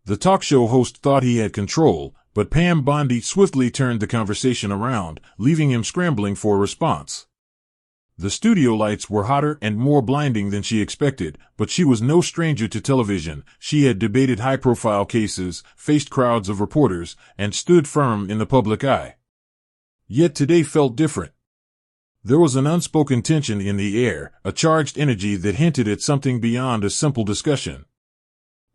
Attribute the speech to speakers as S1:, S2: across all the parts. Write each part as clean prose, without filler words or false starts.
S1: The talk show host thought he had control, but Pam Bondi swiftly turned the conversation around, leaving him scrambling for a response. The studio lights were hotter and more blinding than she expected, but she was no stranger to television. She had debated high-profile cases, faced crowds of reporters, and stood firm in the public eye. Yet today felt different. There was an unspoken tension in the air, a charged energy that hinted at something beyond a simple discussion.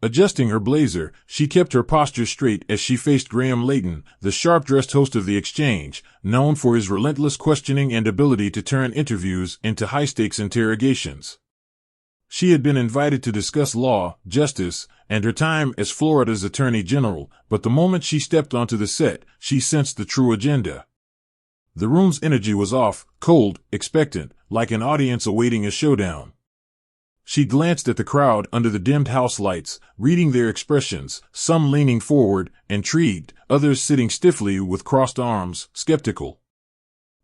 S1: Adjusting her blazer, she kept her posture straight as she faced Graham Layton, the sharp-dressed host of The Exchange, known for his relentless questioning and ability to turn interviews into high-stakes interrogations. She had been invited to discuss law, justice, and her time as Florida's Attorney General, but the moment she stepped onto the set, she sensed the true agenda. The room's energy was off, cold, expectant, like an audience awaiting a showdown. She glanced at the crowd under the dimmed house lights, reading their expressions, some leaning forward, intrigued, others sitting stiffly with crossed arms, skeptical.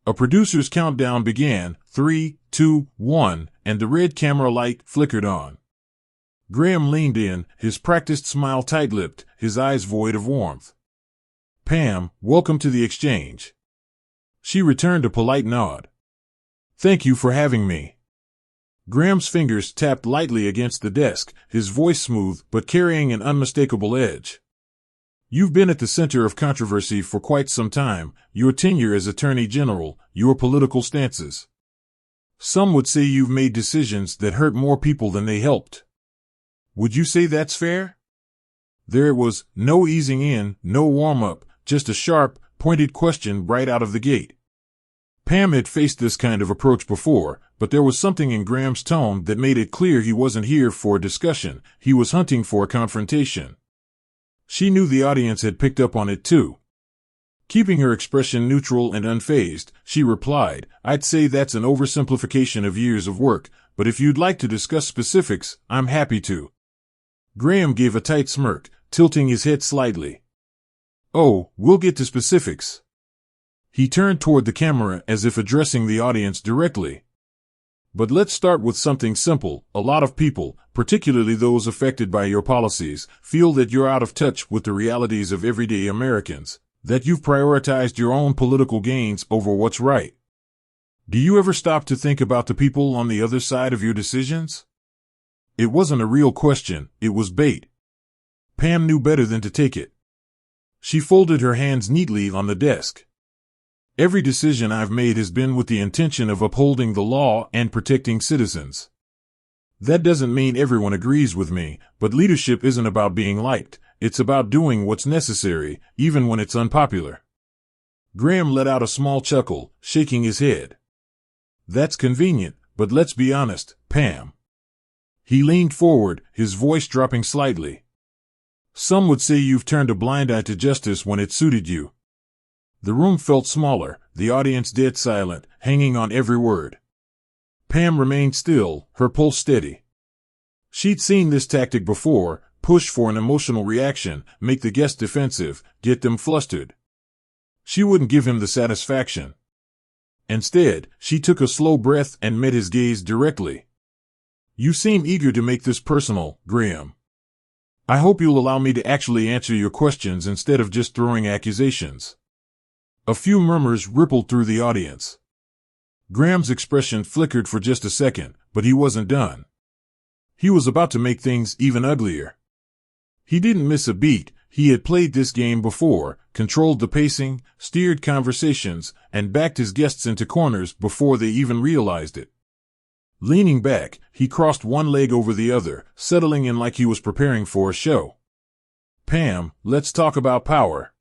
S1: A producer's countdown began, 3, 2, 1, and the red camera light flickered on. Graham leaned in, his practiced smile tight-lipped, his eyes void of warmth. "Pam, welcome to The Exchange." She returned a polite nod. "Thank you for having me." Graham's fingers tapped lightly against the desk, his voice smooth but carrying an unmistakable edge. "You've been at the center of controversy for quite some time, your tenure as Attorney General, your political stances. Some would say you've made decisions that hurt more people than they helped. Would you say that's fair?" There was no easing in, no warm-up, just a sharp, pointed question right out of the gate. Pam had faced this kind of approach before, but there was something in Graham's tone that made it clear he wasn't here for a discussion, he was hunting for a confrontation. She knew the audience had picked up on it too. Keeping her expression neutral and unfazed, she replied, "I'd say that's an oversimplification of years of work, but if you'd like to discuss specifics, I'm happy to." Graham gave a tight smirk, tilting his head slightly. "Oh, we'll get to specifics." He turned toward the camera as if addressing the audience directly. "But let's start with something simple. A lot of people, particularly those affected by your policies, feel that you're out of touch with the realities of everyday Americans, that you've prioritized your own political gains over what's right. Do you ever stop to think about the people on the other side of your decisions?" It wasn't a real question, it was bait. Pam knew better than to take it. She folded her hands neatly on the desk. "Every decision I've made has been with the intention of upholding the law and protecting citizens. That doesn't mean everyone agrees with me, but leadership isn't about being liked, it's about doing what's necessary, even when it's unpopular." Graham let out a small chuckle, shaking his head. "That's convenient, but let's be honest, Pam." He leaned forward, his voice dropping slightly. "Some would say you've turned a blind eye to justice when it suited you." The room felt smaller, the audience dead silent, hanging on every word. Pam remained still, her pulse steady. She'd seen this tactic before, push for an emotional reaction, make the guest defensive, get them flustered. She wouldn't give him the satisfaction. Instead, she took a slow breath and met his gaze directly. "You seem eager to make this personal, Graham. I hope you'll allow me to actually answer your questions instead of just throwing accusations." A few murmurs rippled through the audience. Graham's expression flickered for just a second, but he wasn't done. He was about to make things even uglier. He didn't miss a beat. He had played this game before, controlled the pacing, steered conversations, and backed his guests into corners before they even realized it. Leaning back, he crossed one leg over the other, settling in like he was preparing for a show. "Pam, let's talk about power.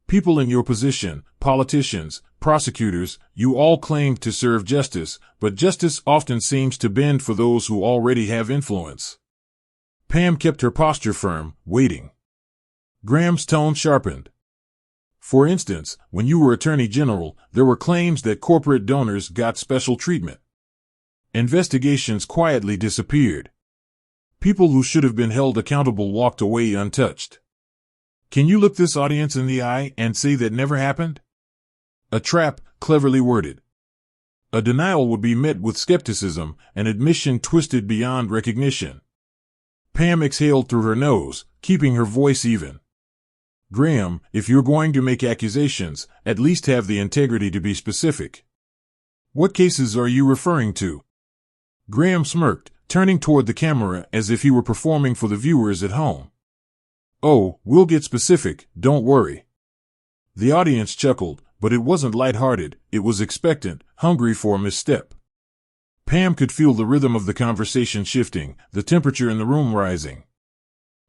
S1: People in your position, politicians, prosecutors, you all claim to serve justice, but justice often seems to bend for those who already have influence." Pam kept her posture firm, waiting. Graham's tone sharpened. "For instance, when you were Attorney General, there were claims that corporate donors got special treatment. Investigations quietly disappeared. People who should have been held accountable walked away untouched. Can you look this audience in the eye and say that never happened?" A trap, cleverly worded. A denial would be met with skepticism, an admission twisted beyond recognition. Pam exhaled through her nose, keeping her voice even. Graham, if you're going to make accusations, at least have the integrity to be specific. What cases are you referring to? Graham smirked, turning toward the camera as if he were performing for the viewers at home. Oh, we'll get specific, don't worry. The audience chuckled, but it wasn't lighthearted, it was expectant, hungry for a misstep. Pam could feel the rhythm of the conversation shifting, the temperature in the room rising.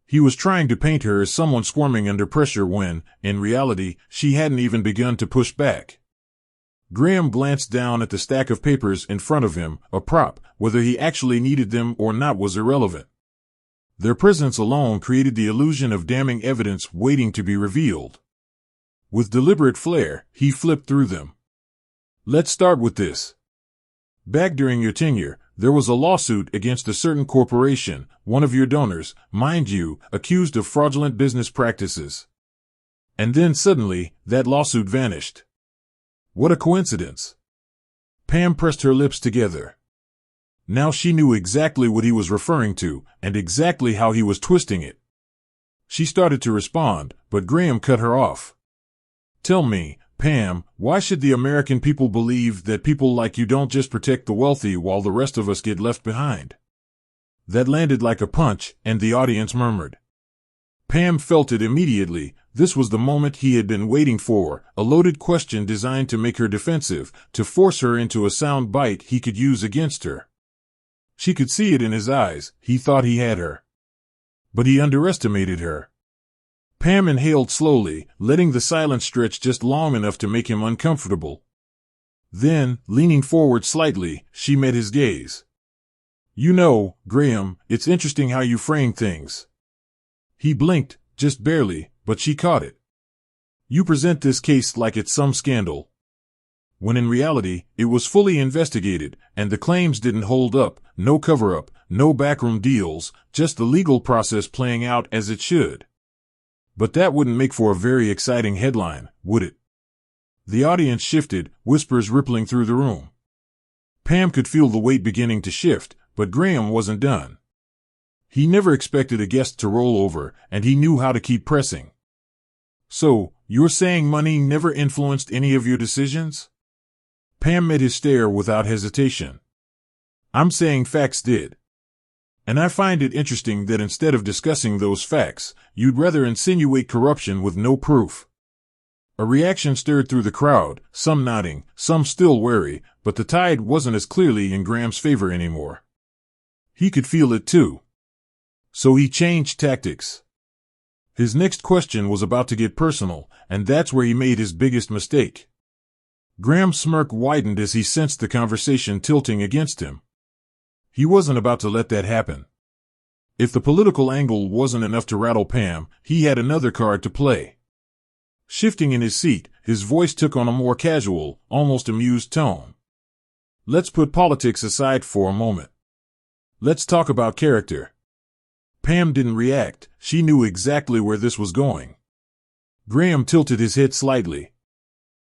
S1: He was trying to paint her as someone squirming under pressure when, in reality, she hadn't even begun to push back. Graham glanced down at the stack of papers in front of him, a prop. Whether he actually needed them or not was irrelevant. Their presence alone created the illusion of damning evidence waiting to be revealed. With deliberate flair, he flipped through them. Let's start with this. Back during your tenure, there was a lawsuit against a certain corporation, one of your donors, mind you, accused of fraudulent business practices. And then suddenly, that lawsuit vanished. What a coincidence. Pam pressed her lips together. Now she knew exactly what he was referring to, and exactly how he was twisting it. She started to respond, but Graham cut her off. Tell me, Pam, why should the American people believe that people like you don't just protect the wealthy while the rest of us get left behind? That landed like a punch, and the audience murmured. Pam felt it immediately. This was the moment he had been waiting for, a loaded question designed to make her defensive, to force her into a sound bite he could use against her. She could see it in his eyes. He thought he had her. But he underestimated her. Pam inhaled slowly, letting the silence stretch just long enough to make him uncomfortable. Then, leaning forward slightly, she met his gaze. You know, Graham, it's interesting how you frame things. He blinked, just barely, but she caught it. You present this case like it's some scandal. When in reality, it was fully investigated, and the claims didn't hold up, no cover-up, no backroom deals, just the legal process playing out as it should. But that wouldn't make for a very exciting headline, would it? The audience shifted, whispers rippling through the room. Pam could feel the weight beginning to shift, but Graham wasn't done. He never expected a guest to roll over, and he knew how to keep pressing. So, you're saying money never influenced any of your decisions? Pam met his stare without hesitation. I'm saying facts did. And I find it interesting that instead of discussing those facts, you'd rather insinuate corruption with no proof. A reaction stirred through the crowd, some nodding, some still wary, but the tide wasn't as clearly in Graham's favor anymore. He could feel it too. So he changed tactics. His next question was about to get personal, and that's where he made his biggest mistake. Graham's smirk widened as he sensed the conversation tilting against him. He wasn't about to let that happen. If the political angle wasn't enough to rattle Pam, he had another card to play. Shifting in his seat, his voice took on a more casual, almost amused tone. Let's put politics aside for a moment. Let's talk about character. Pam didn't react. She knew exactly where this was going. Graham tilted his head slightly.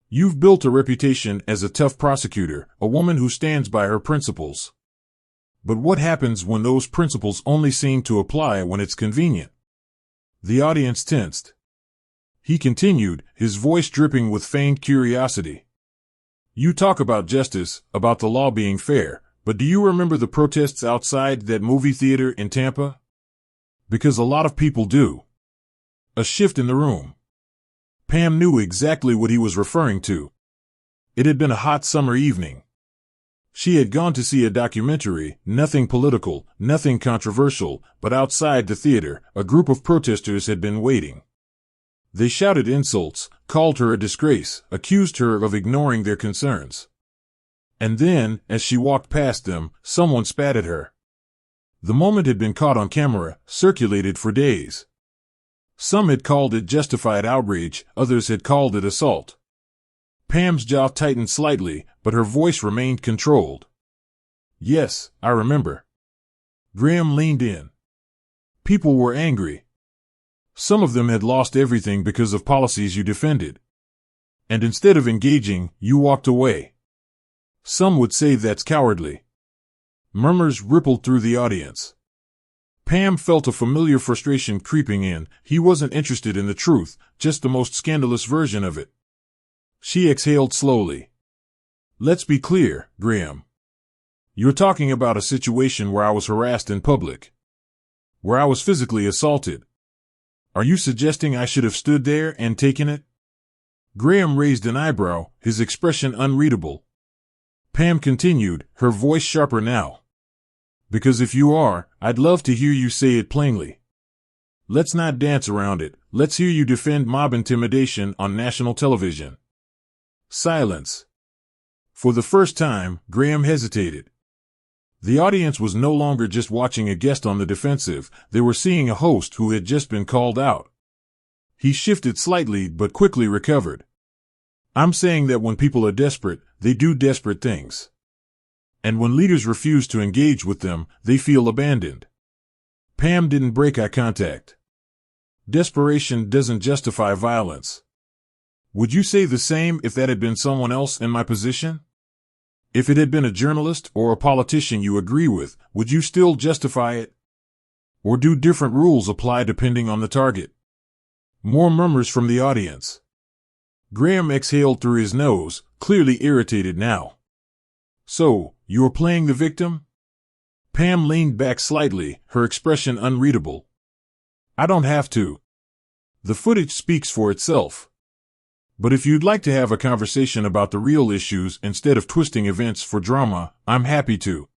S1: You've built a reputation as a tough prosecutor, a woman who stands by her principles. But what happens when those principles only seem to apply when it's convenient? The audience tensed. He continued, his voice dripping with feigned curiosity. You talk about justice, about the law being fair, but do you remember the protests outside that movie theater in Tampa? Because a lot of people do. A shift in the room. Pam knew exactly what he was referring to. It had been a hot summer evening. She had gone to see a documentary, nothing political, nothing controversial, but outside the theater, a group of protesters had been waiting. They shouted insults, called her a disgrace, accused her of ignoring their concerns. And then, as she walked past them, someone spat at her. The moment had been caught on camera, circulated for days. Some had called it justified outrage, others had called it assault. Pam's jaw tightened slightly, but her voice remained controlled. Yes, I remember. Graham leaned in. People were angry. Some of them had lost everything because of policies you defended. And instead of engaging, you walked away. Some would say that's cowardly. Murmurs rippled through the audience. Pam felt a familiar frustration creeping in. He wasn't interested in the truth, just the most scandalous version of it. She exhaled slowly. Let's be clear, Graham. You're talking about a situation where I was harassed in public. Where I was physically assaulted. Are you suggesting I should have stood there and taken it? Graham raised an eyebrow, his expression unreadable. Pam continued, her voice sharper now. Because if you are, I'd love to hear you say it plainly. Let's not dance around it. Let's hear you defend mob intimidation on national television. Silence. For the first time, Graham hesitated. The audience was no longer just watching a guest on the defensive, they were seeing a host who had just been called out. He shifted slightly but quickly recovered. I'm saying that when people are desperate, they do desperate things. And when leaders refuse to engage with them, they feel abandoned. Pam didn't break eye contact. Desperation doesn't justify violence. Would you say the same if that had been someone else in my position? If it had been a journalist or a politician you agree with, would you still justify it? Or do different rules apply depending on the target? More murmurs from the audience. Graham exhaled through his nose, clearly irritated now. So, you're playing the victim? Pam leaned back slightly, her expression unreadable. I don't have to. The footage speaks for itself. But if you'd like to have a conversation about the real issues instead of twisting events for drama, I'm happy to.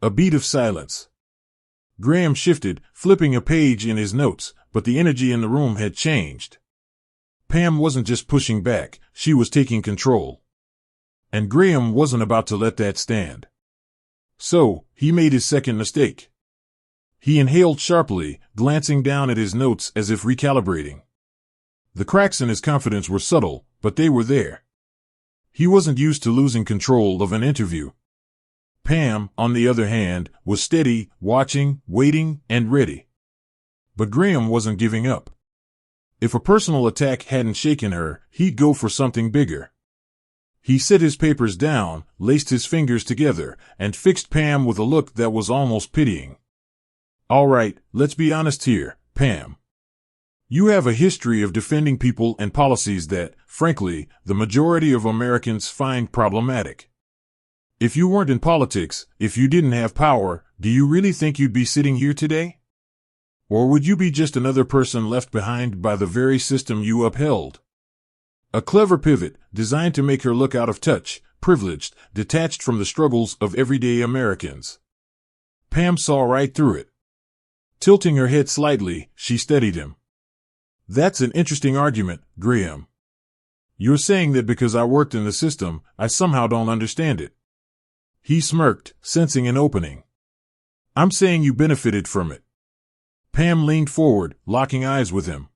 S1: A beat of silence. Graham shifted, flipping a page in his notes, but the energy in the room had changed. Pam wasn't just pushing back, she was taking control. And Graham wasn't about to let that stand. So, he made his second mistake. He inhaled sharply, glancing down at his notes as if recalibrating. The cracks in his confidence were subtle, but they were there. He wasn't used to losing control of an interview. Pam, on the other hand, was steady, watching, waiting, and ready. But Graham wasn't giving up. If a personal attack hadn't shaken her, he'd go for something bigger. He set his papers down, laced his fingers together, and fixed Pam with a look that was almost pitying. All right, let's be honest here, Pam. You have a history of defending people and policies that, frankly, the majority of Americans find problematic. If you weren't in politics, if you didn't have power, do you really think you'd be sitting here today? Or would you be just another person left behind by the very system you upheld? A clever pivot, designed to make her look out of touch, privileged, detached from the struggles of everyday Americans. Pam saw right through it. Tilting her head slightly, she studied him. That's an interesting argument, Graham. You're saying that because I worked in the system, I somehow don't understand it. He smirked, sensing an opening. I'm saying you benefited from it. Pam leaned forward, locking eyes with him.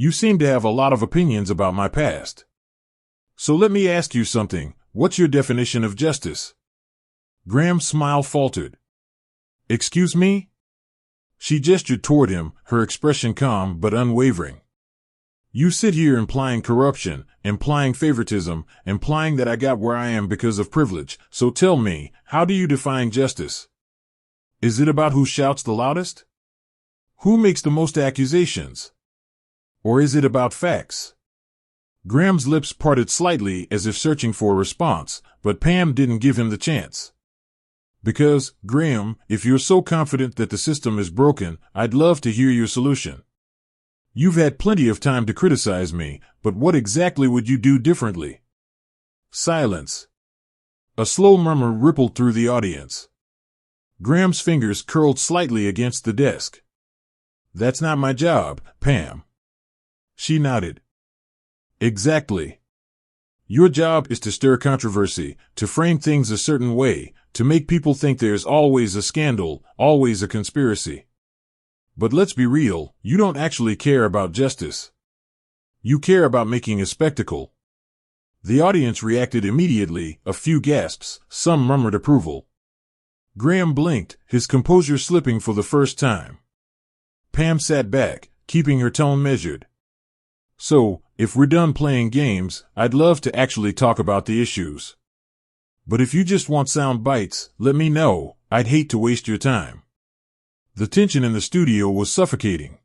S1: You seem to have a lot of opinions about my past. So let me ask you something. What's your definition of justice? Graham's smile faltered. Excuse me? She gestured toward him, her expression calm but unwavering. You sit here implying corruption, implying favoritism, implying that I got where I am because of privilege. So tell me, how do you define justice? Is it about who shouts the loudest? Who makes the most accusations? Or is it about facts? Graham's lips parted slightly as if searching for a response, but Pam didn't give him the chance. Because, Graham, if you're so confident that the system is broken, I'd love to hear your solution. You've had plenty of time to criticize me, but what exactly would you do differently? Silence. A slow murmur rippled through the audience. Graham's fingers curled slightly against the desk. That's not my job, Pam. She nodded. Exactly. Your job is to stir controversy, to frame things a certain way, to make people think there's always a scandal, always a conspiracy. But let's be real, you don't actually care about justice. You care about making a spectacle. The audience reacted immediately, a few gasps, some murmured approval. Graham blinked, his composure slipping for the first time. Pam sat back, keeping her tone measured. So, if we're done playing games, I'd love to actually talk about the issues. But if you just want sound bites, let me know. I'd hate to waste your time. The tension in the studio was suffocating.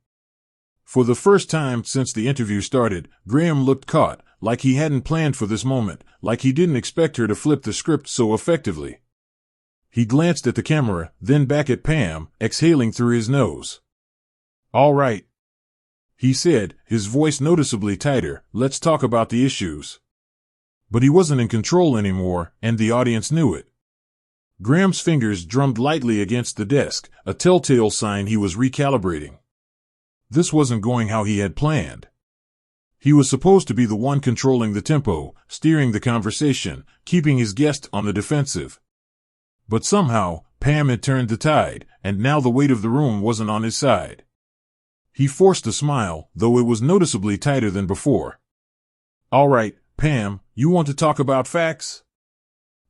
S1: For the first time since the interview started, Graham looked caught, like he hadn't planned for this moment, like he didn't expect her to flip the script so effectively. He glanced at the camera, then back at Pam, exhaling through his nose. "All right," he said, his voice noticeably tighter, "let's talk about the issues." But he wasn't in control anymore, and the audience knew it. Graham's fingers drummed lightly against the desk, a telltale sign he was recalibrating. This wasn't going how he had planned. He was supposed to be the one controlling the tempo, steering the conversation, keeping his guest on the defensive. But somehow, Pam had turned the tide, and now the weight of the room wasn't on his side. He forced a smile, though it was noticeably tighter than before. "All right, Pam, you want to talk about facts?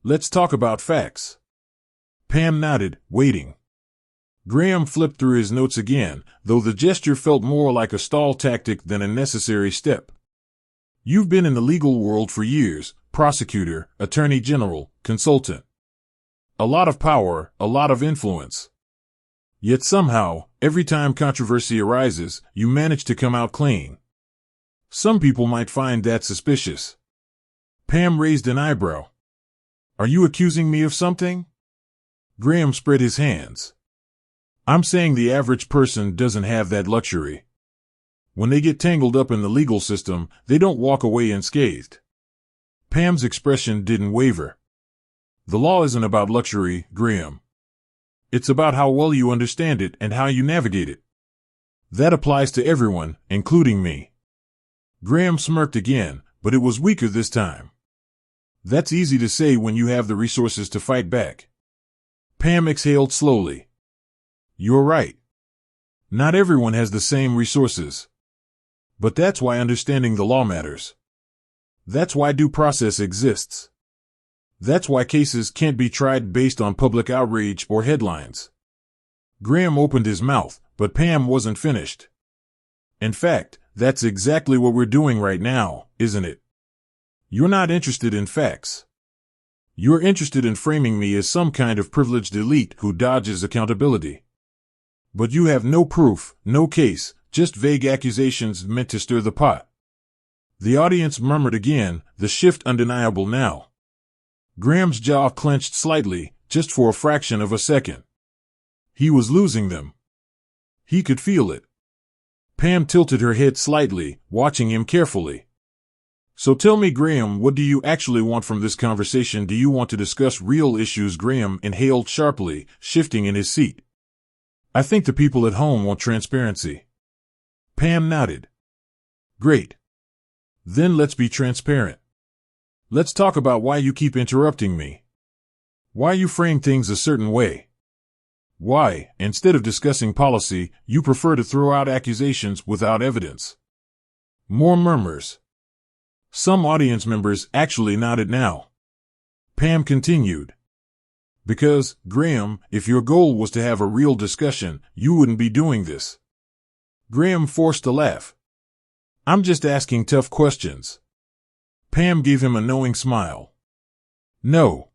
S1: Let's talk about facts." Pam nodded, waiting. Graham flipped through his notes again, though the gesture felt more like a stall tactic than a necessary step. "You've been in the legal world for years, prosecutor, attorney general, consultant. A lot of power, a lot of influence. Yet somehow, every time controversy arises, you manage to come out clean. Some people might find that suspicious." Pam raised an eyebrow. "Are you accusing me of something?" Graham spread his hands. "I'm saying the average person doesn't have that luxury. When they get tangled up in the legal system, they don't walk away unscathed." Pam's expression didn't waver. "The law isn't about luxury, Graham. It's about how well you understand it and how you navigate it. That applies to everyone, including me." Graham smirked again, but it was weaker this time. "That's easy to say when you have the resources to fight back." Pam exhaled slowly. "You're right. Not everyone has the same resources. But that's why understanding the law matters. That's why due process exists. That's why cases can't be tried based on public outrage or headlines." Graham opened his mouth, but Pam wasn't finished. "In fact, that's exactly what we're doing right now, isn't it? You're not interested in facts. You're interested in framing me as some kind of privileged elite who dodges accountability. But you have no proof, no case, just vague accusations meant to stir the pot." The audience murmured again, the shift undeniable now. Graham's jaw clenched slightly, just for a fraction of a second. He was losing them. He could feel it. Pam tilted her head slightly, watching him carefully. "So tell me, Graham, what do you actually want from this conversation? Do you want to discuss real issues?" Graham inhaled sharply, shifting in his seat. "I think the people at home want transparency." Pam nodded. "Great. Then let's be transparent. Let's talk about why you keep interrupting me. Why you frame things a certain way. Why, instead of discussing policy, you prefer to throw out accusations without evidence." More murmurs. Some audience members actually nodded now. Pam continued. "Because, Graham, if your goal was to have a real discussion, you wouldn't be doing this." Graham forced a laugh. "I'm just asking tough questions." Pam gave him a knowing smile. "No.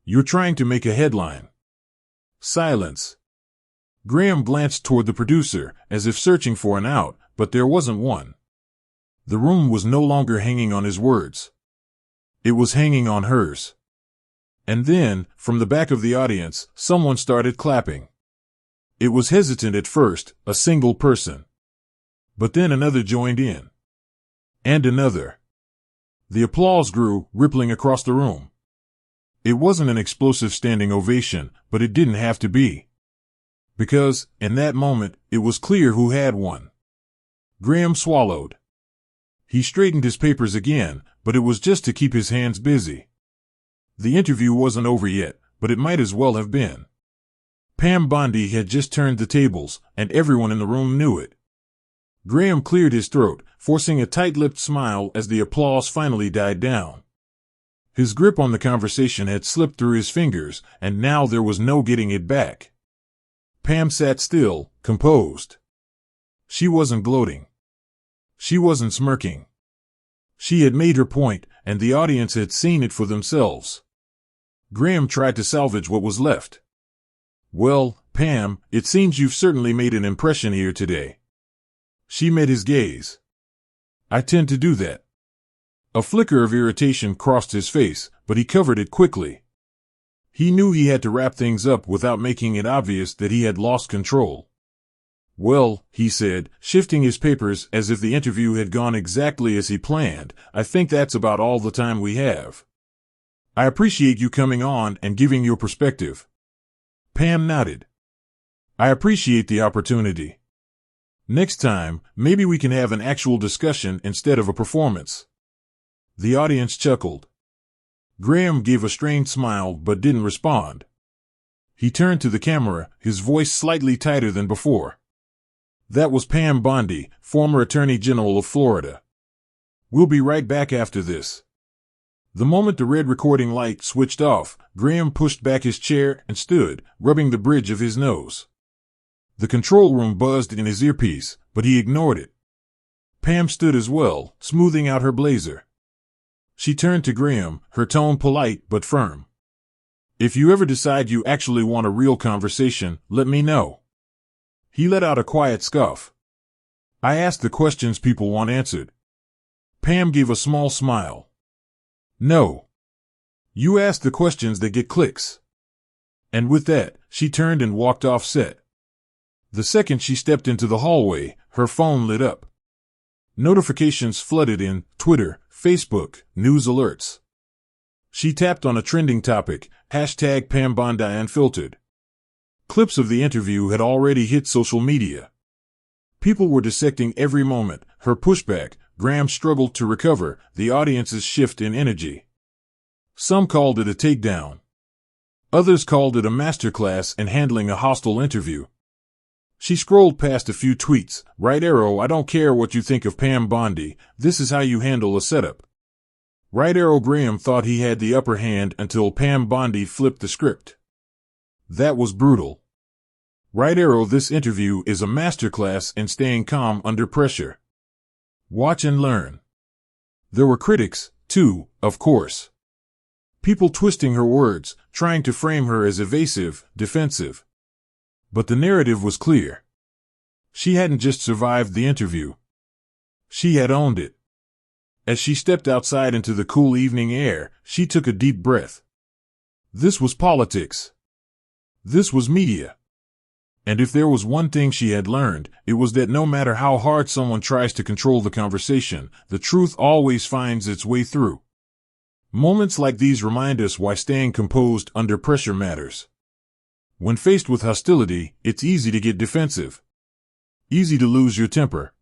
S1: You're trying to make a headline." Silence. Graham glanced toward the producer, as if searching for an out, but there wasn't one. The room was no longer hanging on his words. It was hanging on hers. And then, from the back of the audience, someone started clapping. It was hesitant at first, a single person. But then another joined in. And another. The applause grew, rippling across the room. It wasn't an explosive standing ovation, but it didn't have to be. Because, in that moment, it was clear who had won. Graham swallowed. He straightened his papers again, but it was just to keep his hands busy. The interview wasn't over yet, but it might as well have been. Pam Bondi had just turned the tables, and everyone in the room knew it. Graham cleared his throat, forcing a tight-lipped smile as the applause finally died down. His grip on the conversation had slipped through his fingers, and now there was no getting it back. Pam sat still, composed. She wasn't gloating. She wasn't smirking. She had made her point, and the audience had seen it for themselves. Graham tried to salvage what was left. "Well, Pam, it seems you've certainly made an impression here today. She met his gaze. I tend to do that. A flicker of irritation crossed his face, but he covered it quickly. He knew he had to wrap things up without making it obvious that he had lost control. Well, he said, shifting his papers as if the interview had gone exactly as he planned, I think that's about all the time we have. I appreciate you coming on and giving your perspective. Pam nodded. I appreciate the opportunity. Next time, maybe we can have an actual discussion instead of a performance. The audience chuckled. Graham gave a strained smile but didn't respond. He turned to the camera, his voice slightly tighter than before. That was Pam Bondi, former Attorney General of Florida. We'll be right back after this. The moment the red recording light switched off, Graham pushed back his chair and stood, rubbing the bridge of his nose. The control room buzzed in his earpiece, but he ignored it. Pam stood as well, smoothing out her blazer. She turned to Graham, her tone polite but firm. If you ever decide you actually want a real conversation, let me know. He let out a quiet scoff. I ask the questions people want answered. Pam gave a small smile. No. You ask the questions that get clicks. And with that, she turned and walked off set. The second she stepped into the hallway, her phone lit up. Notifications flooded in: Twitter, Facebook, news alerts. She tapped on a trending topic, hashtag Pam Bondi Unfiltered. Clips of the interview had already hit social media. People were dissecting every moment, her pushback, Graham struggled to recover, the audience's shift in energy. Some called it a takedown. Others called it a masterclass in handling a hostile interview. She scrolled past a few tweets. Right arrow, I don't care what you think of Pam Bondi, this is how you handle a setup. Right arrow, Graham thought he had the upper hand until Pam Bondi flipped the script. That was brutal. Right arrow, this interview is a masterclass in staying calm under pressure. Watch and learn. There were critics, too, of course. People twisting her words, trying to frame her as evasive, defensive. But the narrative was clear. She hadn't just survived the interview. She had owned it. As she stepped outside into the cool evening air, she took a deep breath. This was politics. This was media. And if there was one thing she had learned, it was that no matter how hard someone tries to control the conversation, the truth always finds its way through. Moments like these remind us why staying composed under pressure matters. When faced with hostility, it's easy to get defensive. Easy to lose your temper.